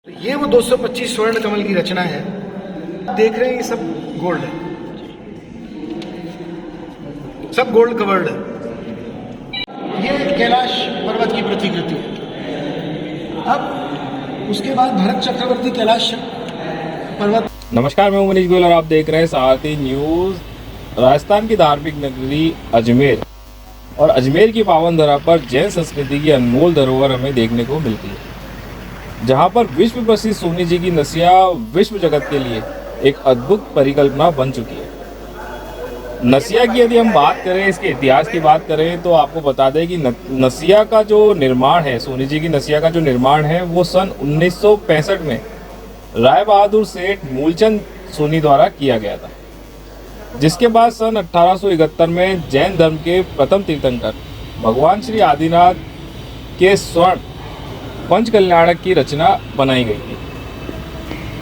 ये वो 225 स्वर्ण कमल की रचना है। देख रहे हैं ये सब गोल्ड है, सब गोल्ड कवर्ड है। ये कैलाश पर्वत की प्रतिकृति है। अब उसके बाद भरत चक्रवर्ती कैलाश पर्वत। नमस्कार, मैं मनीष गोयल और आप देख रहे हैं सारथी न्यूज। राजस्थान की धार्मिक नगरी अजमेर और अजमेर की पावन धरा पर जैन संस्कृति की अनमोल धरोहर हमें देखने को मिलती है, जहां पर विश्व प्रसिद्ध सोनी जी की नसिया विश्व जगत के लिए एक अद्भुत परिकल्पना बन चुकी है। नसिया की यदि हम बात करें, इसके इतिहास की बात करें, तो आपको बता दें कि नसिया का जो निर्माण है, सोनी जी की नसिया का जो निर्माण है, वो सन 1965 में राय बहादुर सेठ मूलचंद सोनी द्वारा किया गया था। जिसके बाद सन 1871 में जैन धर्म के प्रथम तीर्थंकर भगवान श्री आदिनाथ के स्वर्ण पंच कल्याणक की रचना बनाई गई थी।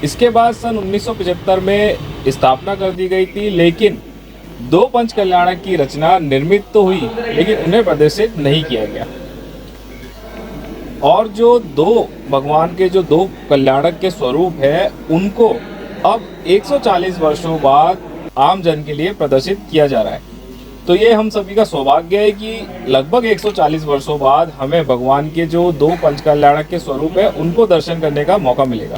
इसके बाद सन 1975 में स्थापना कर दी गई थी, लेकिन दो पंच कल्याणक की रचना निर्मित तो हुई, लेकिन उन्हें प्रदर्शित नहीं किया गया। और जो दो भगवान के जो दो कल्याणक के स्वरूप है, उनको अब 140 वर्षों बाद आम जन के लिए प्रदर्शित किया जा रहा है। तो ये हम सभी का सौभाग्य है कि लगभग 140 वर्षों बाद हमें भगवान के जो दो पंच कल्याणक के स्वरूप है, उनको दर्शन करने का मौका मिलेगा।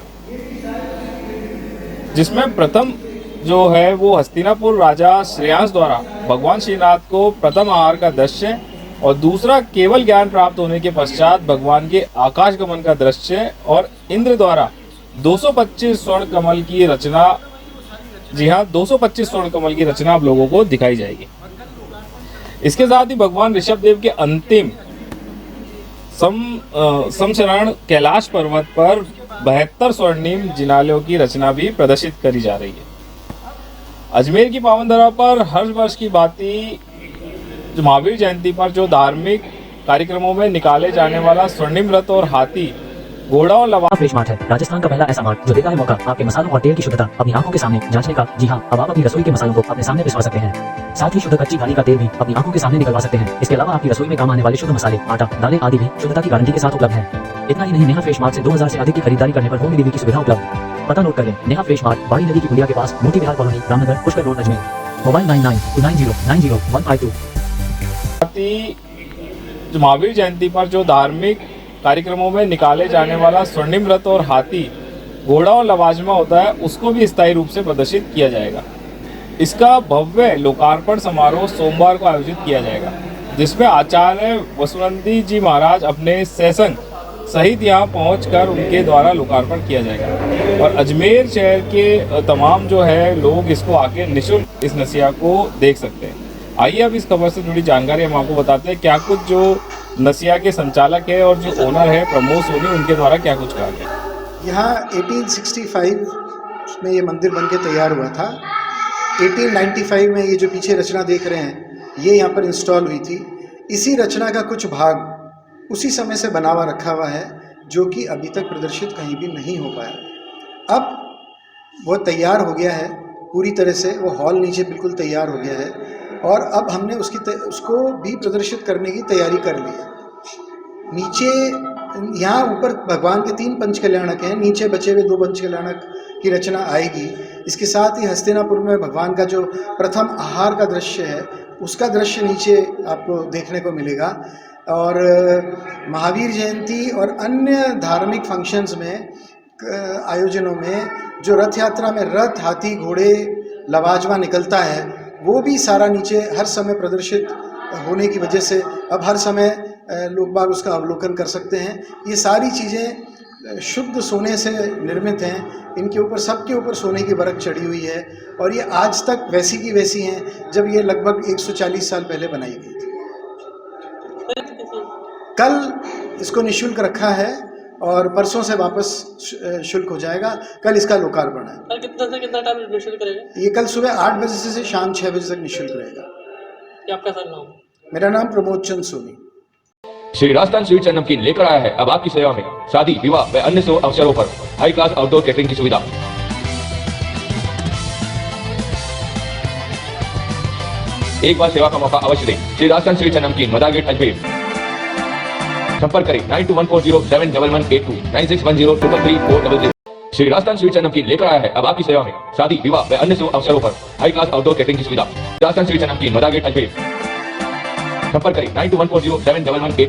जिसमें प्रथम जो है वो हस्तिनापुर राजा श्रेयांश द्वारा भगवान श्रीनाथ को प्रथम आहार का दृश्य, और दूसरा केवल ज्ञान प्राप्त होने के पश्चात भगवान के आकाश गमन का दृश्य, और इंद्र द्वारा 225 स्वर्ण कमल की रचना, जी हाँ, 225 स्वर्ण कमल की रचना आप लोगों को दिखाई जाएगी। इसके साथ ही भगवान ऋषभ देव के अंतिम समशरण कैलाश पर्वत पर 72 स्वर्णिम जिनालयों की रचना भी प्रदर्शित करी जा रही है। अजमेर की पावन धरा पर हर वर्ष की भांति महावीर जयंती पर जो धार्मिक कार्यक्रमों में निकाले जाने वाला स्वर्णिम रथ और हाथी, घोड़ा और लवा फ्रेश मार्ट है राजस्थान का पहला ऐसा मार्ट जो देता है मौका आपके मसालों और तेल की शुद्धता अपनी आंखों के सामने जांचने का। जी हाँ, अब आप अपनी रसोई के मसालों को अपने सामने पिसवा सकते हैं। साथ ही शुद्ध कच्ची घानी का तेल भी अपनी आंखों के सामने निकलवा सकते हैं। इसके अलावा आपकी रसोई में काम आने वाले शुद्ध मसाले, आटा, दालें आदि भी शुद्धता की गारंटी के साथ उपलब्ध है। इतना ही नहीं, नेहा फ्रेश मार्ट से 2000 से अधिक की खरीदारी करने पर होम डिलीवरी की सुविधा उपलब्ध। पता नोट कर लें, नेहा फ्रेश मार्ट बाड़ी नदी की पुलिया के पास, Moti Vihar colony, Ramnagar, Pushkar road, Ajmer. Mobile 9929090152। Mahavir Jayanti पर जो धार्मिक कार्यक्रमों में निकाले जाने वाला स्वर्णिम रथ और हाथी, घोड़ा और लवाजमा होता है, उसको भी स्थायी रूप से प्रदर्शित किया जाएगा। इसका भव्य लोकार्पण समारोह सोमवार को आयोजित किया जाएगा, जिसमें आचार्य वसुनंदी जी महाराज अपने सैसंग सहित यहाँ पहुंचकर उनके द्वारा लोकार्पण किया जाएगा। और अजमेर शहर के तमाम जो है लोग इसको आके निःशुल्क इस नसिया को देख सकते हैं। आइए अब इस खबर से जुड़ी जानकारी हम आपको बताते हैं, क्या कुछ जो नसिया के संचालक है और जो ओनर है प्रमोद सोनी, उनके द्वारा क्या कुछ कहा गया। यहाँ 1865 में ये मंदिर बनके तैयार हुआ था। 1895 में ये जो पीछे रचना देख रहे हैं, ये यहाँ पर इंस्टॉल हुई थी। इसी रचना का कुछ भाग उसी समय से बना हुआ रखा हुआ है, जो कि अभी तक प्रदर्शित कहीं भी नहीं हो पाया। अब वो तैयार हो गया है पूरी तरह से, वो हॉल नीचे बिल्कुल तैयार हो गया है, और अब हमने उसको भी प्रदर्शित करने की तैयारी कर ली है। नीचे यहाँ ऊपर भगवान के 3 पंच कल्याणक हैं, नीचे बचे हुए 2 पंच कल्याणक की रचना आएगी। इसके साथ ही हस्तिनापुर में भगवान का जो प्रथम आहार का दृश्य है, उसका दृश्य नीचे आपको देखने को मिलेगा। और महावीर जयंती और अन्य धार्मिक फंक्शंस में, आयोजनों में जो रथ यात्रा में रथ, हाथी, घोड़े, लवाजमा निकलता है, वो भी सारा नीचे हर समय प्रदर्शित होने की वजह से अब हर समय लोग बाग उसका अवलोकन कर सकते हैं। ये सारी चीज़ें शुद्ध सोने से निर्मित हैं। इनके ऊपर, सबके ऊपर सोने की बरक चढ़ी हुई है, और ये आज तक वैसी की वैसी हैं जब ये लगभग 140 साल पहले बनाई गई थी। कल इसको निःशुल्क रखा है और परसों से वापस शुल्क हो जाएगा। कल इसका लोकार्पण है। कल कितना से कितना टाइम निःशुल्क रहेगा? ये कल सुबह 8 बजे से शाम 6 बजे तक निःशुल्क रहेगा। क्या आपका सर नाम? मेरा नाम प्रमोद चंद सोनी। श्री राजस्थान स्वीट्स एंड नमकीन लेकर आया है अब आपकी सेवा में शादी, विवाह व अन्य शुभ अवसरों पर हाई क्लास आउटडोर कैटरिंग की सुविधा। एक बार सेवा का मौका अवश्य दें। श्री राजस्थान स्वीट्स एंड नमकीन, मदा गेट, अजमेर। संपर्क करें 9214071182 9610333400। श्री राजस्थान स्वीट्स एंड नमकीन लेकर आया है अब आपकी सेवा में शादी विवाह व अन्य शुभ अवसरों पर हाई क्लास आउटडोर कैटरिंग की सुविधा। राजस्थान स्वीट्स एंड नमकीन मदार गेट अजमेर। संपर्क करें 9214071182